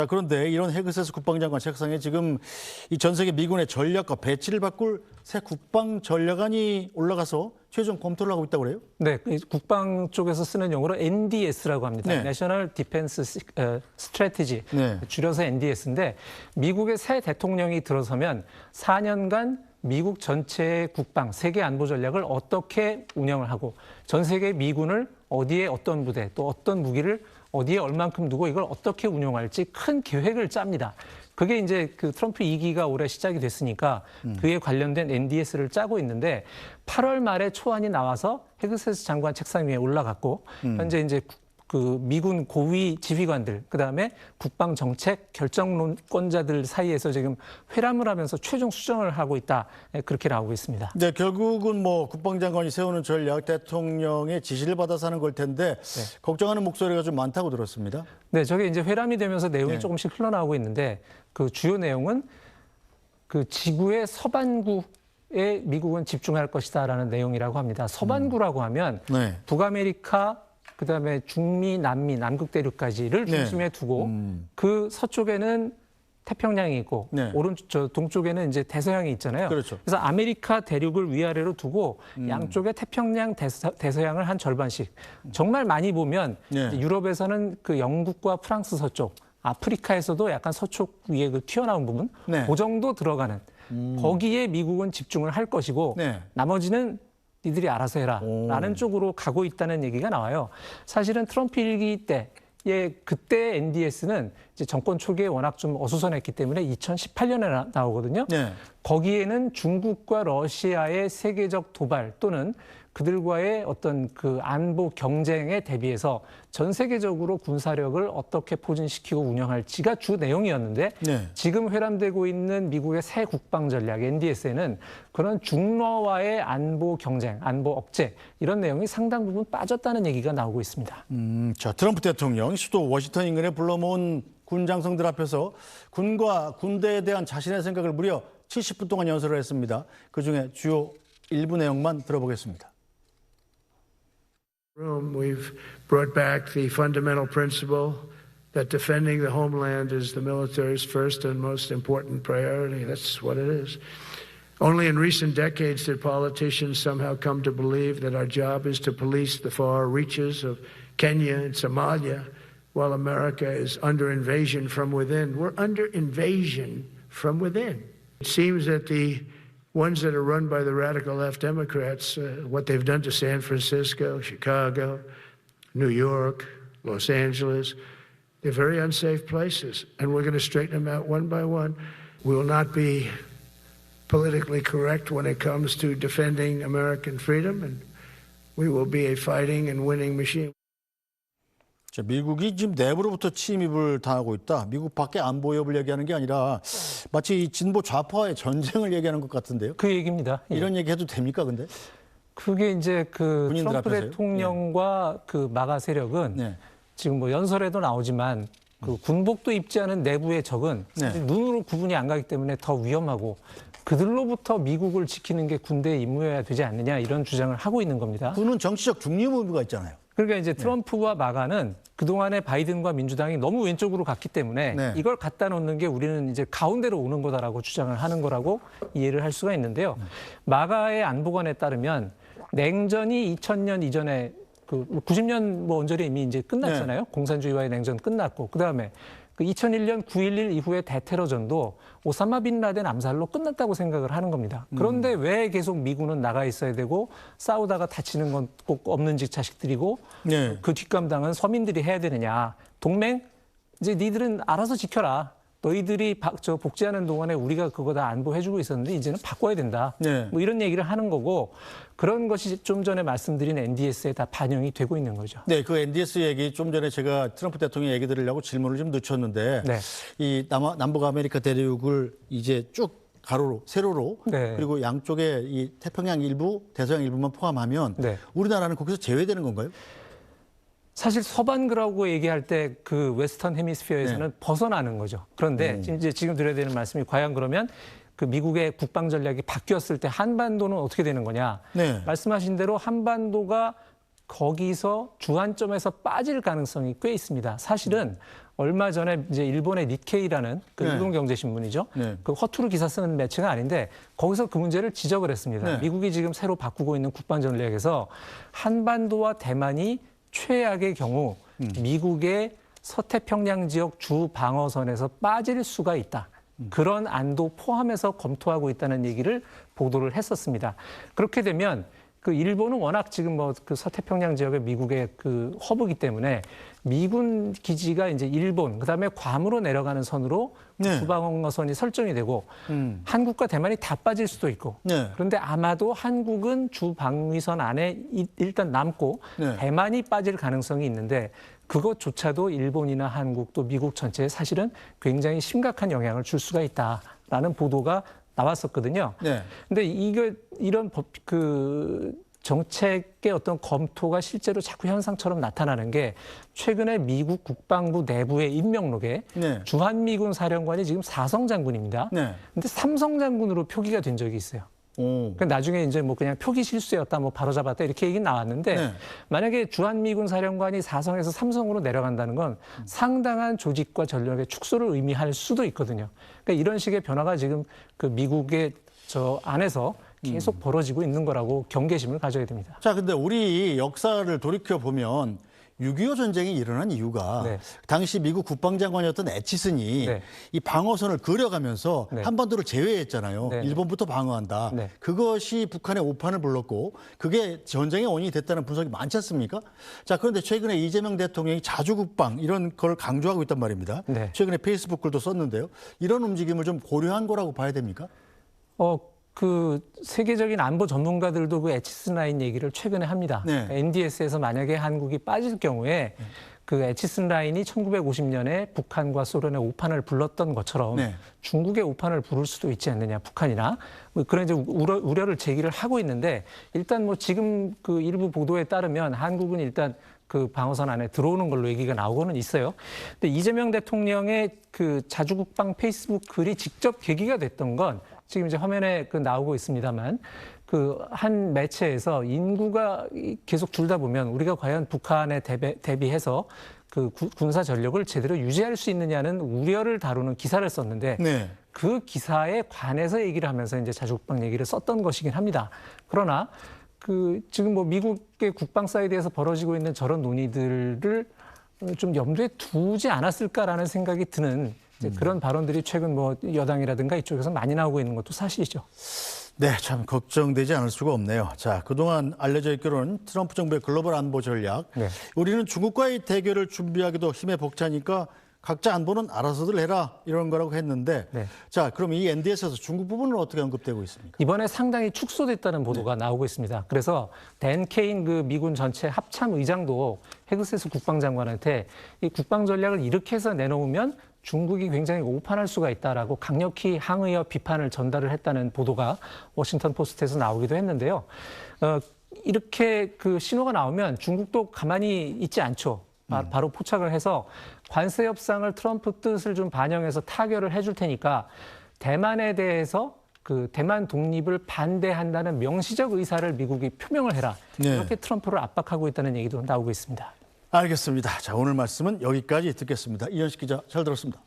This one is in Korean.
자, 그런데 이런 헤그세스 국방장관 책상에 지금 이 전 세계 미군의 전략과 배치를 바꿀 새 국방 전략안이 올라가서 최종 검토를 하고 있다고 그래요? 네, 국방 쪽에서 쓰는 용어로 NDS라고 합니다. 네. National Defense Strategy, 네. 줄여서 NDS인데 미국의 새 대통령이 들어서면 4년간 미국 전체의 국방, 세계 안보 전략을 어떻게 운영을 하고 전 세계 미군을 어디에 어떤 부대 또 어떤 무기를 어디에 얼만큼 두고 이걸 어떻게 운용할지 큰 계획을 짭니다. 그게 이제 그 트럼프 2기가 올해 시작이 됐으니까 그에 관련된 NDS를 짜고 있는데 8월 말에 초안이 나와서 헤그세스 장관 책상 위에 올라갔고 현재 이제 그 미군 고위 지휘관들 그다음에 국방 정책 결정권자들 사이에서 지금 회람을 하면서 최종 수정을 하고 있다. 그렇게 나오고 있습니다. 네, 결국은 뭐 국방장관이 세우는 전략 대통령의 지시를 받아서 하는 걸 텐데 걱정하는 목소리가 좀 많다고 들었습니다. 네, 저게 이제 회람이 되면서 내용이 네. 조금씩 흘러나오고 있는데 그 주요 내용은 그 지구의 서반구에 미국은 집중할 것이다라는 내용이라고 합니다. 서반구라고 하면 네. 북아메리카 그다음에 중미, 남미, 남극 대륙까지를 중심에 두고 그 서쪽에는 태평양이 있고 네. 오른쪽 동쪽에는 이제 대서양이 있잖아요. 그렇죠. 그래서 아메리카 대륙을 위아래로 두고 양쪽에 태평양, 대서양을 한 절반씩. 정말 많이 보면 네. 유럽에서는 그 영국과 프랑스 서쪽, 아프리카에서도 약간 서쪽 위에 그 튀어나온 부분, 네. 그 정도 들어가는 거기에 미국은 집중을 할 것이고 네. 나머지는 니들이 알아서 해라 라는 쪽으로 가고 있다는 얘기가 나와요. 사실은 트럼프 1기 때의 그때 NDS는 이제 정권 초기에 워낙 좀 어수선했기 때문에 2018년에 나오거든요. 네. 거기에는 중국과 러시아의 세계적 도발 또는 그들과의 어떤 그 안보 경쟁에 대비해서 전 세계적으로 군사력을 어떻게 포진시키고 운영할지가 주 내용이었는데 네. 지금 회람되고 있는 미국의 새 국방 전략 NDS에는 그런 중러와의 안보 경쟁, 안보 억제 이런 내용이 상당 부분 빠졌다는 얘기가 나오고 있습니다. 자, 트럼프 대통령 수도 워싱턴 인근에 불러모은 군 장성들 앞에서 군과 군대에 대한 자신의 생각을 무려 70분 동안 연설을 했습니다. 그중에 주요 일부 내용만 들어보겠습니다. We've brought back the fundamental principle that defending the homeland is the military's first and most important priority. That's what it is. Only in recent decades did politicians somehow come to believe that our job is to police the far reaches of Kenya and Somalia while America is under invasion from within. We're under invasion from within. It seems that the ones that are run by the radical left Democrats, what they've done to San Francisco, Chicago, New York, Los Angeles, they're very unsafe places, and we're going to straighten them out one by one. We will not be politically correct when it comes to defending American freedom, and we will be a fighting and winning machine. 자, 미국이 지금 내부로부터 침입을 당하고 있다. 미국 밖의 안보 위협을 얘기하는 게 아니라 마치 이 진보 좌파의 전쟁을 얘기하는 것 같은데요. 그 얘기입니다. 이런 얘기 해도 됩니까, 근데? 그게 이제 그 군인들 트럼프 앞에서요? 대통령과 그 마가 세력은 네. 지금 뭐 연설에도 나오지만 그 군복도 입지 않은 내부의 적은 네. 눈으로 구분이 안 가기 때문에 더 위험하고 그들로부터 미국을 지키는 게 군대의 임무여야 되지 않느냐 이런 주장을 하고 있는 겁니다. 군은 정치적 중립 의무가 있잖아요. 그러니까 이제 트럼프와 마가는 그동안에 바이든과 민주당이 너무 왼쪽으로 갔기 때문에 네. 이걸 갖다 놓는 게 우리는 이제 가운데로 오는 거다라고 주장을 하는 거라고 이해를 할 수가 있는데요. 마가의 안보관에 따르면 냉전이 2000년 이전에 그 90년 뭐 언저리 이미 이제 끝났잖아요. 공산주의와의 냉전 끝났고 그다음에 그 2001년 9.11 이후의 대테러전도 오사마 빈 라덴 암살로 끝났다고 생각을 하는 겁니다. 그런데 왜 계속 미군은 나가 있어야 되고 싸우다가 다치는 건 꼭 없는 집 자식들이고 네. 그 뒷감당은 서민들이 해야 되느냐. 동맹? 이제 니들은 알아서 지켜라. 너희들이 복지하는 동안에 우리가 그거 다 안보해주고 있었는데 이제는 바꿔야 된다. 네. 뭐 이런 얘기를 하는 거고 그런 것이 좀 전에 말씀드린 NDS에 다 반영이 되고 있는 거죠. 네, 그 NDS 얘기 좀 전에 제가 트럼프 대통령 얘기 들으려고 질문을 좀 늦췄는데 네. 이 남북 아메리카 대륙을 이제 쭉 가로로 세로로 네. 그리고 양쪽에 이 태평양 일부, 대서양 일부만 포함하면 네. 우리나라는 거기서 제외되는 건가요? 사실 서반구라고 얘기할 때 그 웨스턴 헤미스피어에서는 네. 벗어나는 거죠. 그런데 지금 드려야 되는 말씀이 과연 그러면 그 미국의 국방 전략이 바뀌었을 때 한반도는 어떻게 되는 거냐? 네. 말씀하신 대로 한반도가 거기서 주안점에서 빠질 가능성이 꽤 있습니다. 사실은 얼마 전에 이제 일본의 니케이라는 그 네. 일본 경제신문이죠. 네. 그 허투루 기사 쓰는 매체가 아닌데 거기서 그 문제를 지적을 했습니다. 네. 미국이 지금 새로 바꾸고 있는 국방 전략에서 한반도와 대만이 최악의 경우 미국의 서태평양 지역 주 방어선에서 빠질 수가 있다. 그런 안도 포함해서 검토하고 있다는 얘기를 보도를 했었습니다. 그렇게 되면 그 일본은 워낙 지금 뭐 그 서태평양 지역의 미국의 그 허브이기 때문에 미군 기지가 이제 일본 그다음에 괌으로 내려가는 선으로 네. 주방어선이 설정이 되고 한국과 대만이 다 빠질 수도 있고 네. 그런데 아마도 한국은 주방위선 안에 일단 남고 네. 대만이 빠질 가능성이 있는데 그것조차도 일본이나 한국 또 미국 전체에 사실은 굉장히 심각한 영향을 줄 수가 있다라는 보도가 나왔었거든요. 네. 근데 이런 정책의 어떤 검토가 실제로 자꾸 현상처럼 나타나는 게 최근에 미국 국방부 내부의 임명록에 네. 주한미군 사령관이 지금 4성 장군입니다. 네. 근데 3성 장군으로 표기가 된 적이 있어요. 오. 그러니까 나중에 이제 뭐 그냥 표기 실수였다, 뭐 바로잡았다 이렇게 얘기 나왔는데 네. 만약에 주한미군 사령관이 4성에서 3성으로 내려간다는 건 상당한 조직과 전력의 축소를 의미할 수도 있거든요. 그러니까 이런 식의 변화가 지금 그 미국의 저 안에서 계속 벌어지고 있는 거라고 경계심을 가져야 됩니다. 자, 근데 우리 역사를 돌이켜 보면 6.25 전쟁이 일어난 이유가 네. 당시 미국 국방장관이었던 애치슨이 네. 이 방어선을 그려가면서 네. 한반도를 제외했잖아요. 네. 일본부터 방어한다. 네. 그것이 북한의 오판을 불렀고 그게 전쟁의 원인이 됐다는 분석이 많지 않습니까? 자, 그런데 최근에 이재명 대통령이 자주국방 이런 걸 강조하고 있단 말입니다. 네. 최근에 페이스북 글도 썼는데요. 이런 움직임을 좀 고려한 거라고 봐야 됩니까? 그 세계적인 안보 전문가들도 그 에치슨 라인 얘기를 최근에 합니다. 네. NDS에서 만약에 한국이 빠질 경우에 그 에치슨 라인이 1950년에 북한과 소련의 오판을 불렀던 것처럼 네. 중국의 오판을 부를 수도 있지 않느냐, 북한이나 뭐 그런 이제 우려를 제기를 하고 있는데 일단 뭐 지금 그 일부 보도에 따르면 한국은 일단 그 방어선 안에 들어오는 걸로 얘기가 나오고는 있어요. 근데 이재명 대통령의 그 자주국방 페이스북 글이 직접 계기가 됐던 건 지금 이제 화면에 그 나오고 있습니다만 그 한 매체에서 인구가 계속 줄다 보면 우리가 과연 북한에 대비해서 그 군사 전력을 제대로 유지할 수 있느냐는 우려를 다루는 기사를 썼는데 네. 그 기사에 관해서 얘기를 하면서 이제 자주국방 얘기를 썼던 것이긴 합니다. 그러나 그 지금 뭐 미국의 국방 사이드에서 벌어지고 있는 저런 논의들을 좀 염두에 두지 않았을까라는 생각이 드는 이제 그런 발언들이 최근 뭐 여당이라든가 이쪽에서 많이 나오고 있는 것도 사실이죠. 네, 참 걱정되지 않을 수가 없네요. 자, 그동안 알려져 있기로는 트럼프 정부의 글로벌 안보 전략. 네. 우리는 중국과의 대결을 준비하기도 힘에 벅차니까 각자 안보는 알아서들 해라 이런 거라고 했는데 네. 자, 그럼 이 NDS에서 중국 부분은 어떻게 언급되고 있습니까? 이번에 상당히 축소됐다는 보도가 나오고 있습니다. 그래서 댄 케인 그 미군 전체 합참 의장도 헤그세스 국방장관한테 이 국방 전략을 이렇게 해서 내놓으면 중국이 굉장히 오판할 수가 있다라고 강력히 항의와 비판을 전달을 했다는 보도가 워싱턴 포스트에서 나오기도 했는데요. 이렇게 그 신호가 나오면 중국도 가만히 있지 않죠. 바로 포착을 해서 관세 협상을 트럼프 뜻을 좀 반영해서 타결을 해줄 테니까 대만에 대해서 그 대만 독립을 반대한다는 명시적 의사를 미국이 표명을 해라. 네. 이렇게 트럼프를 압박하고 있다는 얘기도 나오고 있습니다. 알겠습니다. 자, 오늘 말씀은 여기까지 듣겠습니다. 이현식 기자 잘 들었습니다.